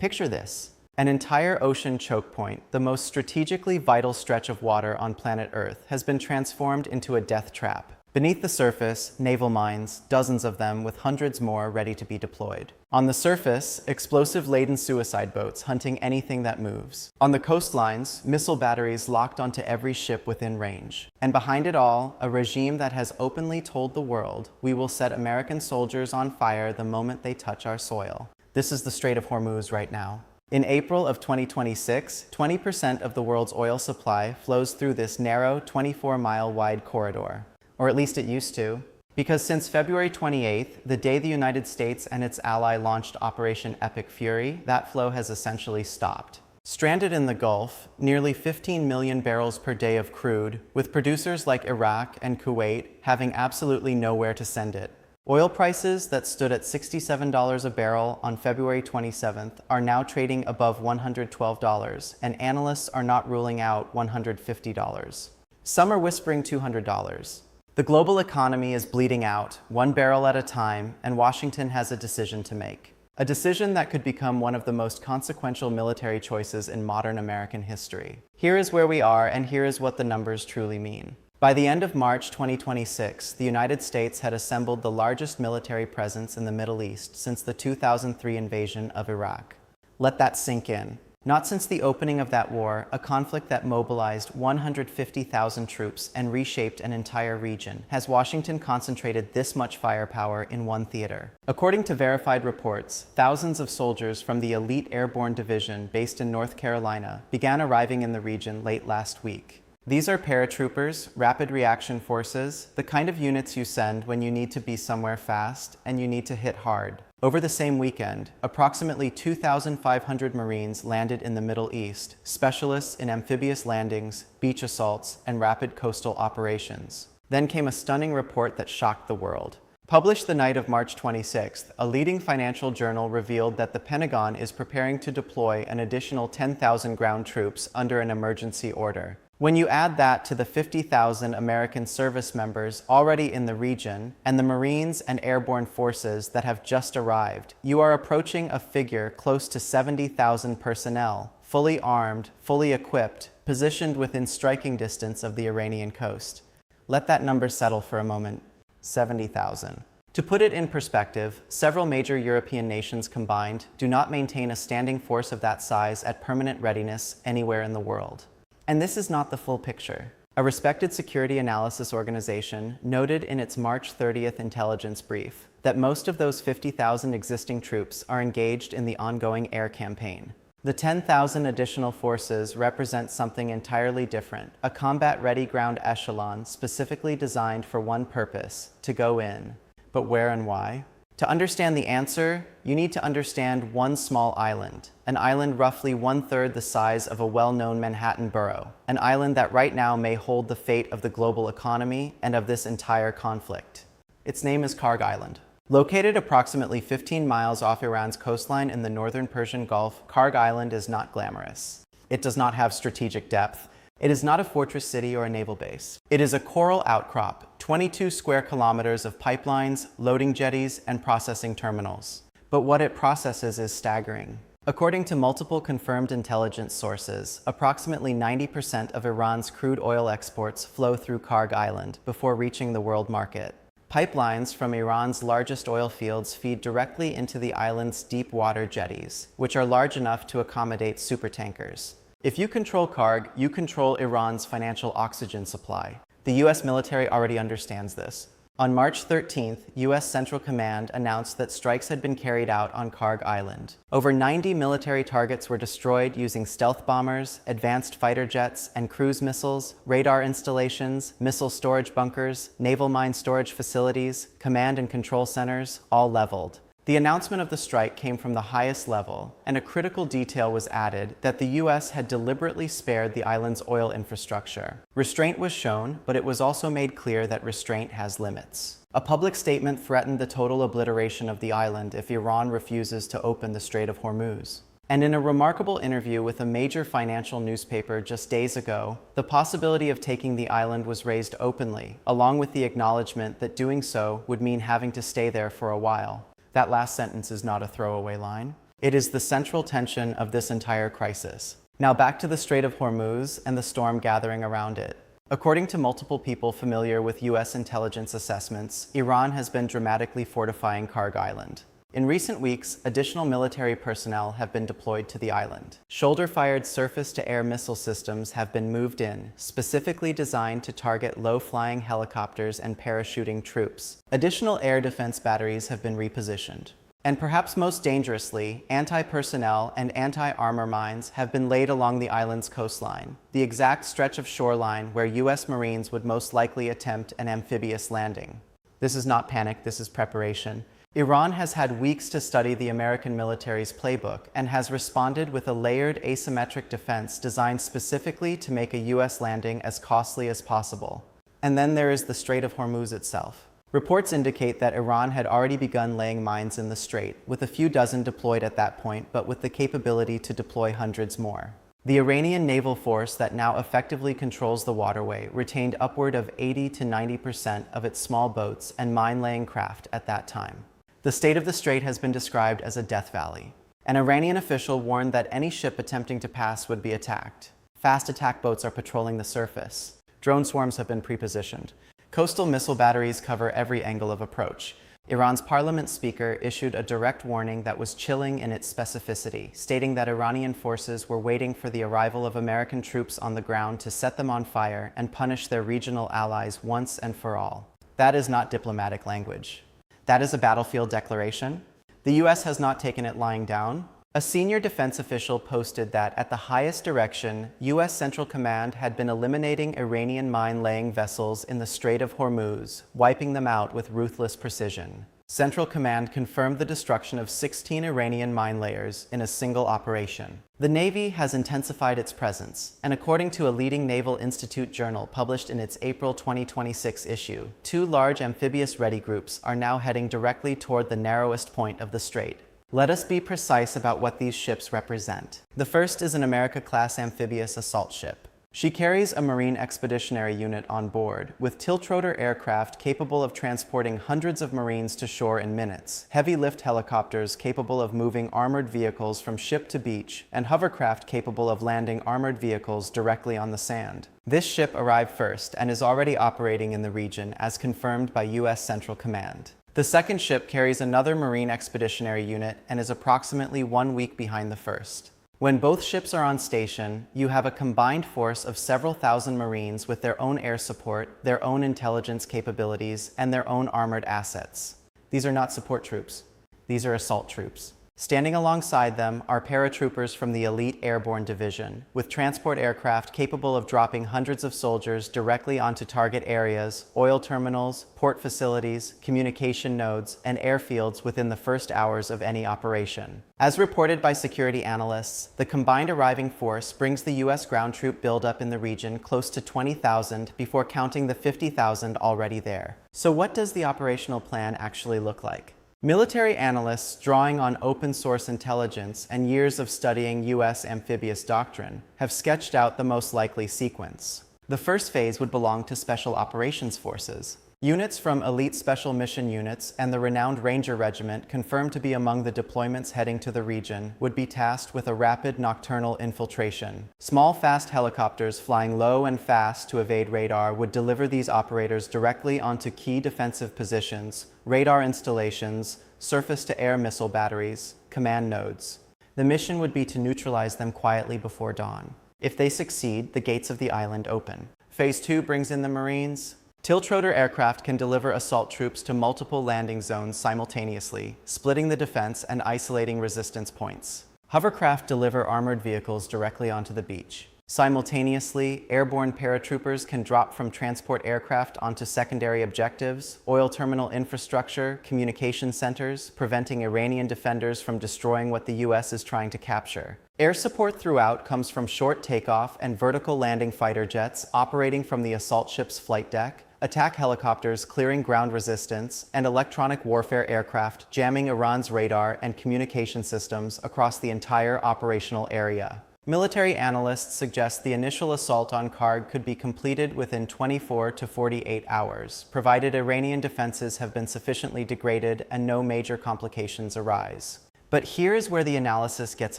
Picture this. An entire ocean choke point, the most strategically vital stretch of water on planet Earth, has been transformed into a death trap. Beneath the surface, naval mines, dozens of them with hundreds more ready to be deployed. On the surface, explosive-laden suicide boats hunting anything that moves. On the coastlines, missile batteries locked onto every ship within range. And behind it all, a regime that has openly told the world, we will set American soldiers on fire the moment they touch our soil. This is the Strait of Hormuz right now. In April of 2026, 20% of the world's oil supply flows through this narrow, 24-mile-wide corridor. Or at least it used to. Because since February 28th, the day the United States and its ally launched Operation Epic Fury, that flow has essentially stopped. Stranded in the Gulf, nearly 15 million barrels per day of crude, with producers like Iraq and Kuwait having absolutely nowhere to send it. Oil prices that stood at $67 a barrel on February 27th are now trading above $112, and analysts are not ruling out $150. Some are whispering $200. The global economy is bleeding out, one barrel at a time, and Washington has a decision to make. A decision that could become one of the most consequential military choices in modern American history. Here is where we are, and here is what the numbers truly mean. By the end of March 2026, the United States had assembled the largest military presence in the Middle East since the 2003 invasion of Iraq. Let that sink in. Not since the opening of that war, a conflict that mobilized 150,000 troops and reshaped an entire region, has Washington concentrated this much firepower in one theater. According to verified reports, thousands of soldiers from the elite airborne division based in North Carolina began arriving in the region late last week. These are paratroopers, rapid reaction forces, the kind of units you send when you need to be somewhere fast and you need to hit hard. Over the same weekend, approximately 2,500 Marines landed in the Middle East, specialists in amphibious landings, beach assaults, and rapid coastal operations. Then came a stunning report that shocked the world. Published the night of March 26th, a leading financial journal revealed that the Pentagon is preparing to deploy an additional 10,000 ground troops under an emergency order. When you add that to the 50,000 American service members already in the region and the Marines and airborne forces that have just arrived, you are approaching a figure close to 70,000 personnel, fully armed, fully equipped, positioned within striking distance of the Iranian coast. Let that number settle for a moment. 70,000. To put it in perspective, several major European nations combined do not maintain a standing force of that size at permanent readiness anywhere in the world. And this is not the full picture. A respected security analysis organization noted in its March 30th intelligence brief that most of those 50,000 existing troops are engaged in the ongoing air campaign. The 10,000 additional forces represent something entirely different, a combat-ready ground echelon specifically designed for one purpose, to go in. But where and why? To understand the answer, you need to understand one small island, an island roughly one-third the size of a well-known Manhattan borough, an island that right now may hold the fate of the global economy and of this entire conflict. Its name is Kharg Island. Located approximately 15 miles off Iran's coastline in the northern Persian Gulf, Kharg Island is not glamorous. It does not have strategic depth. It is not a fortress city or a naval base. It is a coral outcrop, 22 square kilometers of pipelines, loading jetties, and processing terminals. But what it processes is staggering. According to multiple confirmed intelligence sources, approximately 90% of Iran's crude oil exports flow through Kharg Island before reaching the world market. Pipelines from Iran's largest oil fields feed directly into the island's deep water jetties, which are large enough to accommodate supertankers. If you control Kharg, you control Iran's financial oxygen supply. The US military already understands this. On March 13th, US Central Command announced that strikes had been carried out on Kharg Island. Over 90 military targets were destroyed using stealth bombers, advanced fighter jets, and cruise missiles, radar installations, missile storage bunkers, naval mine storage facilities, command and control centers, all leveled. The announcement of the strike came from the highest level, and a critical detail was added that the US had deliberately spared the island's oil infrastructure. Restraint was shown, but it was also made clear that restraint has limits. A public statement threatened the total obliteration of the island if Iran refuses to open the Strait of Hormuz. And in a remarkable interview with a major financial newspaper just days ago, the possibility of taking the island was raised openly, along with the acknowledgement that doing so would mean having to stay there for a while. That last sentence is not a throwaway line. It is the central tension of this entire crisis. Now back to the Strait of Hormuz and the storm gathering around it. According to multiple people familiar with U.S. intelligence assessments, Iran has been dramatically fortifying Kharg Island. In recent weeks, additional military personnel have been deployed to the island. Shoulder-fired surface-to-air missile systems have been moved in, specifically designed to target low-flying helicopters and parachuting troops. Additional air defense batteries have been repositioned. And perhaps most dangerously, anti-personnel and anti-armor mines have been laid along the island's coastline, the exact stretch of shoreline where U.S. Marines would most likely attempt an amphibious landing. This is not panic, this is preparation. Iran has had weeks to study the American military's playbook and has responded with a layered asymmetric defense designed specifically to make a U.S. landing as costly as possible. And then there is the Strait of Hormuz itself. Reports indicate that Iran had already begun laying mines in the strait, with a few dozen deployed at that point, but with the capability to deploy hundreds more. The Iranian naval force that now effectively controls the waterway retained upward of 80 to 90% of its small boats and mine-laying craft at that time. The state of the strait has been described as a death valley. An Iranian official warned that any ship attempting to pass would be attacked. Fast attack boats are patrolling the surface. Drone swarms have been pre-positioned. Coastal missile batteries cover every angle of approach. Iran's parliament speaker issued a direct warning that was chilling in its specificity, stating that Iranian forces were waiting for the arrival of American troops on the ground to set them on fire and punish their regional allies once and for all. That is not diplomatic language. That is a battlefield declaration. The U.S. has not taken it lying down. A senior defense official posted that at the highest direction, U.S. Central Command had been eliminating Iranian mine-laying vessels in the Strait of Hormuz, wiping them out with ruthless precision. Central Command confirmed the destruction of 16 Iranian mine layers in a single operation. The Navy has intensified its presence, and according to a leading Naval Institute journal published in its April 2026 issue, 2 large amphibious ready groups are now heading directly toward the narrowest point of the strait. Let us be precise about what these ships represent. The first is an America-class amphibious assault ship. She carries a Marine expeditionary unit on board, with tilt-rotor aircraft capable of transporting hundreds of Marines to shore in minutes, heavy-lift helicopters capable of moving armored vehicles from ship to beach, and hovercraft capable of landing armored vehicles directly on the sand. This ship arrived first and is already operating in the region, as confirmed by U.S. Central Command. The second ship carries another Marine expeditionary unit and is approximately 1 week behind the first. When both ships are on station, you have a combined force of several thousand Marines with their own air support, their own intelligence capabilities, and their own armored assets. These are not support troops. These are assault troops. Standing alongside them are paratroopers from the elite airborne division, with transport aircraft capable of dropping hundreds of soldiers directly onto target areas, oil terminals, port facilities, communication nodes, and airfields within the first hours of any operation. As reported by security analysts, the combined arriving force brings the U.S. ground troop buildup in the region close to 20,000 before counting the 50,000 already there. So what does the operational plan actually look like? Military analysts, drawing on open-source intelligence and years of studying U.S. amphibious doctrine, have sketched out the most likely sequence. The first phase would belong to Special Operations Forces. Units from elite special mission units and the renowned Ranger Regiment, confirmed to be among the deployments heading to the region, would be tasked with a rapid nocturnal infiltration. Small, fast helicopters flying low and fast to evade radar would deliver these operators directly onto key defensive positions, radar installations, surface-to-air missile batteries, command nodes. The mission would be to neutralize them quietly before dawn. If they succeed, the gates of the island open. Phase 2 brings in the Marines. Tilt-rotor aircraft can deliver assault troops to multiple landing zones simultaneously, splitting the defense and isolating resistance points. Hovercraft deliver armored vehicles directly onto the beach. Simultaneously, airborne paratroopers can drop from transport aircraft onto secondary objectives, oil terminal infrastructure, communication centers, preventing Iranian defenders from destroying what the U.S. is trying to capture. Air support throughout comes from short takeoff and vertical landing fighter jets operating from the assault ship's flight deck, attack helicopters clearing ground resistance, and electronic warfare aircraft jamming Iran's radar and communication systems across the entire operational area. Military analysts suggest the initial assault on Kharg could be completed within 24 to 48 hours, provided Iranian defenses have been sufficiently degraded and no major complications arise. But here is where the analysis gets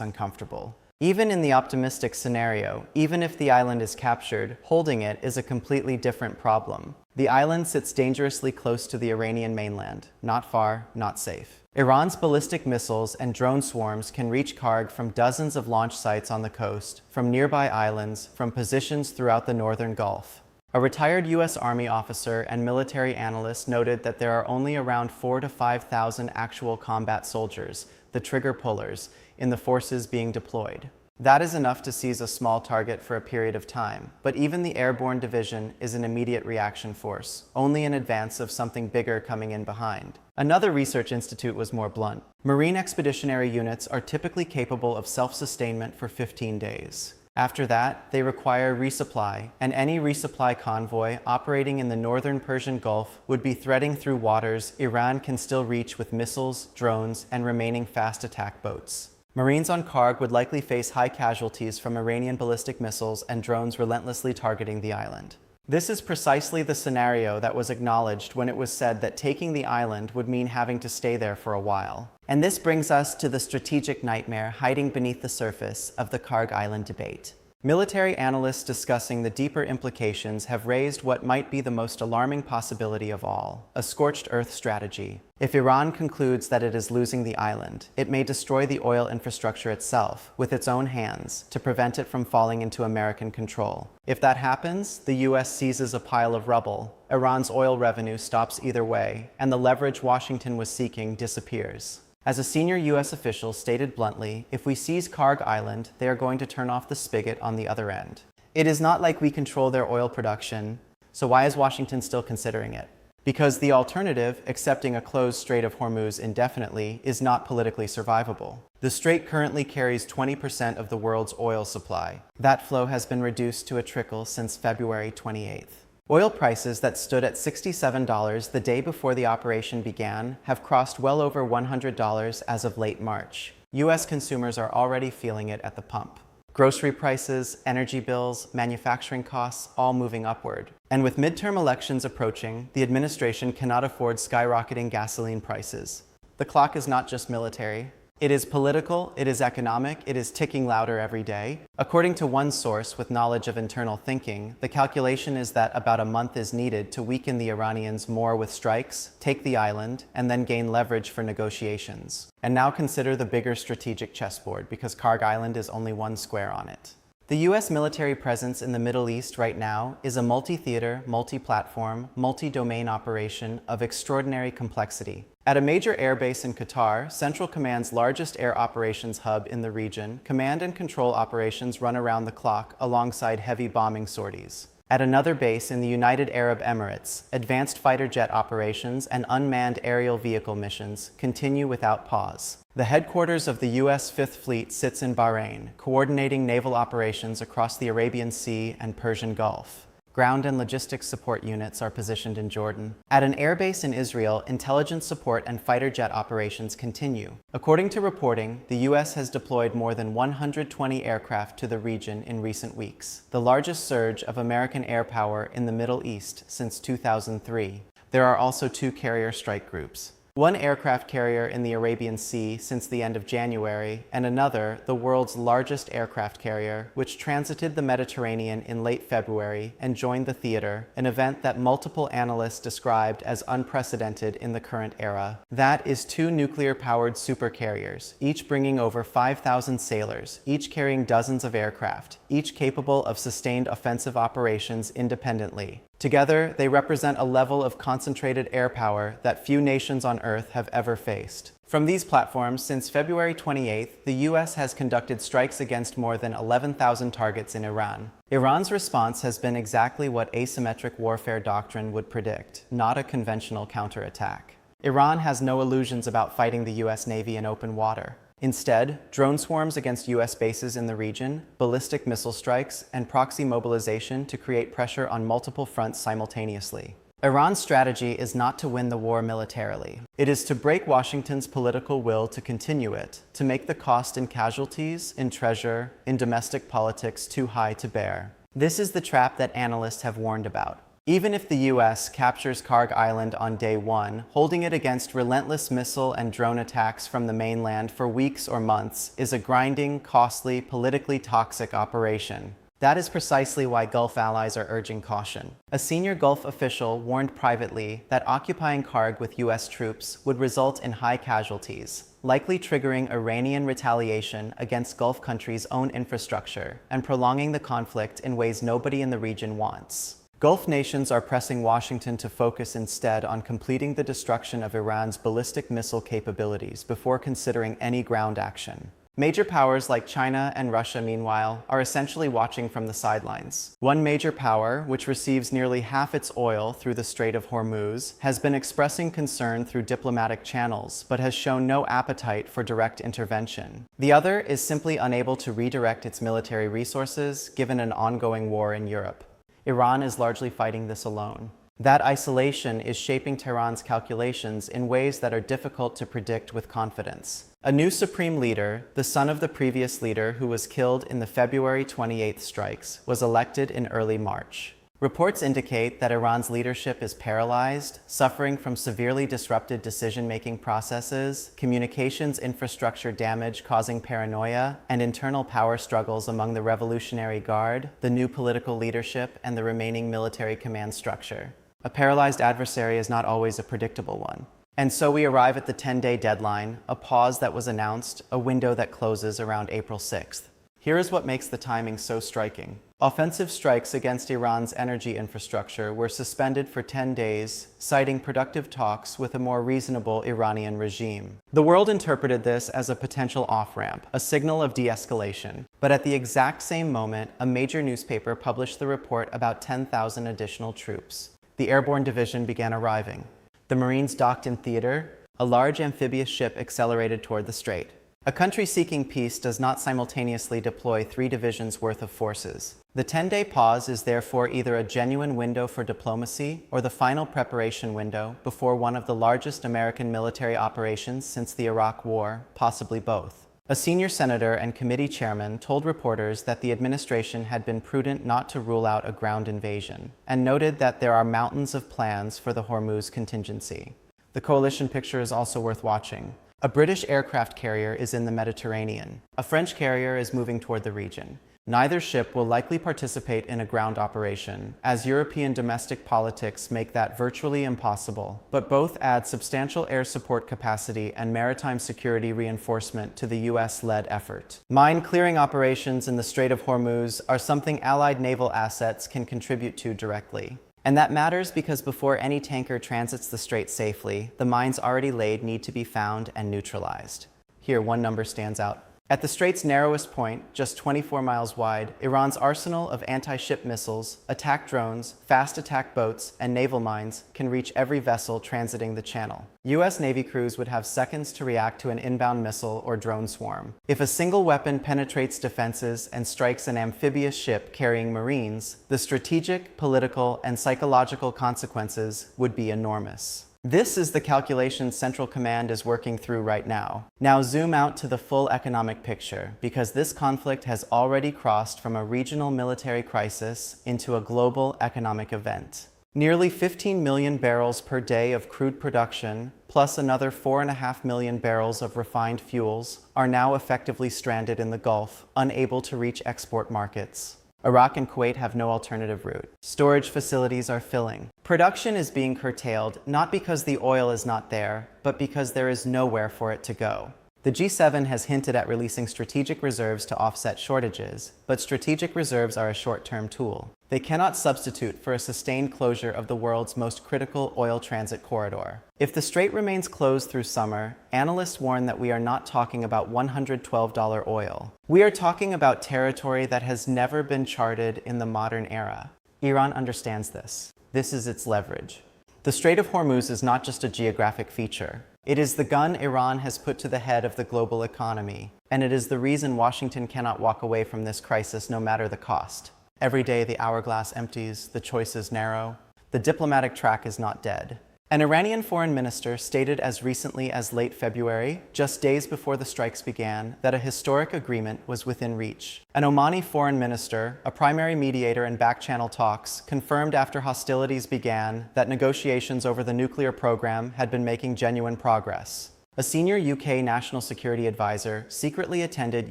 uncomfortable. Even in the optimistic scenario, even if the island is captured, holding it is a completely different problem. The island sits dangerously close to the Iranian mainland. Not far, not safe. Iran's ballistic missiles and drone swarms can reach Kharg from dozens of launch sites on the coast, from nearby islands, from positions throughout the northern Gulf. A retired U.S. Army officer and military analyst noted that there are only around 4,000 to 5,000 actual combat soldiers, the trigger pullers, in the forces being deployed. That is enough to seize a small target for a period of time, but even the airborne division is an immediate reaction force, only in advance of something bigger coming in behind. Another research institute was more blunt. Marine expeditionary units are typically capable of self-sustainment for 15 days. After that, they require resupply, and any resupply convoy operating in the northern Persian Gulf would be threading through waters Iran can still reach with missiles, drones, and remaining fast attack boats. Marines on Kharg would likely face high casualties from Iranian ballistic missiles and drones relentlessly targeting the island. This is precisely the scenario that was acknowledged when it was said that taking the island would mean having to stay there for a while. And this brings us to the strategic nightmare hiding beneath the surface of the Kharg Island debate. Military analysts discussing the deeper implications have raised what might be the most alarming possibility of all: a scorched earth strategy. If Iran concludes that it is losing the island, it may destroy the oil infrastructure itself with its own hands to prevent it from falling into American control. If that happens, the US seizes a pile of rubble, Iran's oil revenue stops either way, and the leverage Washington was seeking disappears. As a senior US official stated bluntly, if we seize Kharg Island, they are going to turn off the spigot on the other end. It is not like we control their oil production, so why is Washington still considering it? Because the alternative, accepting a closed Strait of Hormuz indefinitely, is not politically survivable. The strait currently carries 20% of the world's oil supply. That flow has been reduced to a trickle since February 28th. Oil prices that stood at $67 the day before the operation began have crossed well over $100 as of late March. US consumers are already feeling it at the pump. Grocery prices, energy bills, manufacturing costs, all moving upward. And with midterm elections approaching, the administration cannot afford skyrocketing gasoline prices. The clock is not just military. It is political, it is economic, it is ticking louder every day. According to one source with knowledge of internal thinking, the calculation is that about a month is needed to weaken the Iranians more with strikes, take the island, and then gain leverage for negotiations. And now consider the bigger strategic chessboard, because Kharg Island is only one square on it. The US military presence in the Middle East right now is a multi-theater, multi-platform, multi-domain operation of extraordinary complexity. At a major airbase in Qatar, Central Command's largest air operations hub in the region, command and control operations run around the clock alongside heavy bombing sorties. At another base in the United Arab Emirates, advanced fighter jet operations and unmanned aerial vehicle missions continue without pause. The headquarters of the U.S. Fifth Fleet sits in Bahrain, coordinating naval operations across the Arabian Sea and Persian Gulf. Ground and logistics support units are positioned in Jordan. At an airbase in Israel, intelligence support and fighter jet operations continue. According to reporting, the U.S. has deployed more than 120 aircraft to the region in recent weeks, the largest surge of American air power in the Middle East since 2003. There are also 2 carrier strike groups. One aircraft carrier in the Arabian Sea since the end of January, and another, the world's largest aircraft carrier, which transited the Mediterranean in late February and joined the theater, an event that multiple analysts described as unprecedented in the current era. That is 2 nuclear-powered supercarriers, each bringing over 5,000 sailors, each carrying dozens of aircraft, each capable of sustained offensive operations independently. Together, they represent a level of concentrated air power that few nations on Earth have ever faced. From these platforms, since February 28th, the US has conducted strikes against more than 11,000 targets in Iran. Iran's response has been exactly what asymmetric warfare doctrine would predict, not a conventional counterattack. Iran has no illusions about fighting the US Navy in open water. Instead, drone swarms against US bases in the region, ballistic missile strikes, and proxy mobilization to create pressure on multiple fronts simultaneously. Iran's strategy is not to win the war militarily. It is to break Washington's political will to continue it, to make the cost in casualties, in treasure, in domestic politics too high to bear. This is the trap that analysts have warned about. Even if the US captures Kharg Island on day one, holding it against relentless missile and drone attacks from the mainland for weeks or months is a grinding, costly, politically toxic operation. That is precisely why Gulf allies are urging caution. A senior Gulf official warned privately that occupying Kharg with US troops would result in high casualties, likely triggering Iranian retaliation against Gulf countries' own infrastructure and prolonging the conflict in ways nobody in the region wants. Gulf nations are pressing Washington to focus instead on completing the destruction of Iran's ballistic missile capabilities before considering any ground action. Major powers like China and Russia, meanwhile, are essentially watching from the sidelines. One major power, which receives nearly half its oil through the Strait of Hormuz, has been expressing concern through diplomatic channels, but has shown no appetite for direct intervention. The other is simply unable to redirect its military resources, given an ongoing war in Europe. Iran is largely fighting this alone. That isolation is shaping Tehran's calculations in ways that are difficult to predict with confidence. A new supreme leader, the son of the previous leader who was killed in the February 28th strikes, was elected in early March. Reports indicate that Iran's leadership is paralyzed, suffering from severely disrupted decision-making processes, communications infrastructure damage causing paranoia, and internal power struggles among the Revolutionary Guard, the new political leadership, and the remaining military command structure. A paralyzed adversary is not always a predictable one. And so we arrive at the 10-day deadline, a pause that was announced, a window that closes around April 6th. Here is what makes the timing so striking. Offensive strikes against Iran's energy infrastructure were suspended for 10 days, citing productive talks with a more reasonable Iranian regime. The world interpreted this as a potential off-ramp, a signal of de-escalation. But at the exact same moment, a major newspaper published the report about 10,000 additional troops. The airborne division began arriving. The Marines docked in theater. A large amphibious ship accelerated toward the strait. A country seeking peace does not simultaneously deploy 3 divisions worth of forces. The 10-day pause is therefore either a genuine window for diplomacy or the final preparation window before one of the largest American military operations since the Iraq War, possibly both. A senior senator and committee chairman told reporters that the administration had been prudent not to rule out a ground invasion, and noted that there are mountains of plans for the Hormuz contingency. The coalition picture is also worth watching. A British aircraft carrier is in the Mediterranean. A French carrier is moving toward the region. Neither ship will likely participate in a ground operation, as European domestic politics make that virtually impossible, but both add substantial air support capacity and maritime security reinforcement to the US-led effort. Mine-clearing operations in the Strait of Hormuz are something Allied naval assets can contribute to directly. And that matters because before any tanker transits the strait safely, the mines already laid need to be found and neutralized. Here, one number stands out. At the strait's narrowest point, just 24 miles wide, Iran's arsenal of anti-ship missiles, attack drones, fast attack boats, and naval mines can reach every vessel transiting the channel. US Navy crews would have seconds to react to an inbound missile or drone swarm. If a single weapon penetrates defenses and strikes an amphibious ship carrying Marines, the strategic, political, and psychological consequences would be enormous. This is the calculation Central Command is working through right now. Now zoom out to the full economic picture, because this conflict has already crossed from a regional military crisis into a global economic event. Nearly 15 million barrels per day of crude production, plus another 4.5 million barrels of refined fuels, are now effectively stranded in the Gulf, unable to reach export markets. Iraq and Kuwait have no alternative route. Storage facilities are filling. Production is being curtailed, not because the oil is not there, but because there is nowhere for it to go. The G7 has hinted at releasing strategic reserves to offset shortages, but strategic reserves are a short-term tool. They cannot substitute for a sustained closure of the world's most critical oil transit corridor. If the strait remains closed through summer, analysts warn that we are not talking about $112 oil. We are talking about territory that has never been charted in the modern era. Iran understands this. This is its leverage. The Strait of Hormuz is not just a geographic feature. It is the gun Iran has put to the head of the global economy, and it is the reason Washington cannot walk away from this crisis no matter the cost. Every day the hourglass empties, the choice is narrow. The diplomatic track is not dead. An Iranian foreign minister stated as recently as late February, just days before the strikes began, that a historic agreement was within reach. An Omani foreign minister, a primary mediator in back-channel talks, confirmed after hostilities began that negotiations over the nuclear program had been making genuine progress. A senior UK national security advisor secretly attended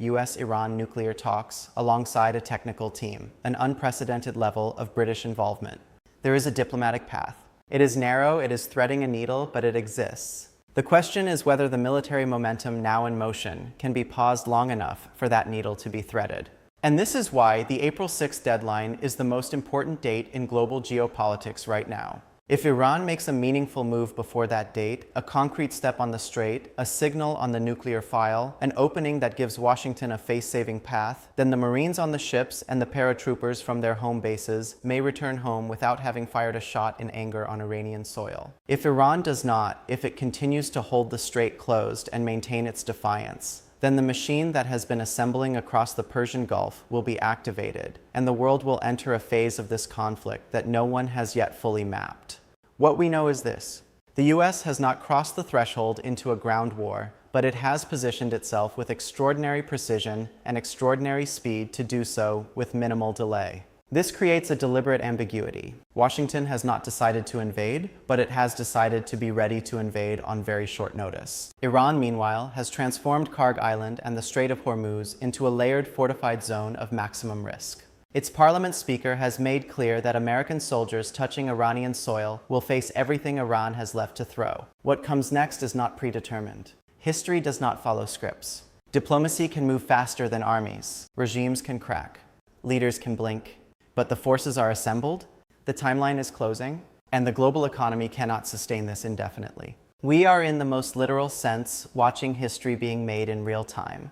US-Iran nuclear talks alongside a technical team, an unprecedented level of British involvement. There is a diplomatic path. It is narrow, it is threading a needle, but it exists. The question is whether the military momentum now in motion can be paused long enough for that needle to be threaded. And this is why the April 6th deadline is the most important date in global geopolitics right now. If Iran makes a meaningful move before that date, a concrete step on the strait, a signal on the nuclear file, an opening that gives Washington a face-saving path, then the Marines on the ships and the paratroopers from their home bases may return home without having fired a shot in anger on Iranian soil. If Iran does not, if it continues to hold the strait closed and maintain its defiance, then the machine that has been assembling across the Persian Gulf will be activated, and the world will enter a phase of this conflict that no one has yet fully mapped. What we know is this: the US has not crossed the threshold into a ground war, but it has positioned itself with extraordinary precision and extraordinary speed to do so with minimal delay. This creates a deliberate ambiguity. Washington has not decided to invade, but it has decided to be ready to invade on very short notice. Iran, meanwhile, has transformed Kharg Island and the Strait of Hormuz into a layered fortified zone of maximum risk. Its parliament speaker has made clear that American soldiers touching Iranian soil will face everything Iran has left to throw. What comes next is not predetermined. History does not follow scripts. Diplomacy can move faster than armies. Regimes can crack. Leaders can blink. But the forces are assembled, the timeline is closing, and the global economy cannot sustain this indefinitely. We are, in the most literal sense, watching history being made in real time.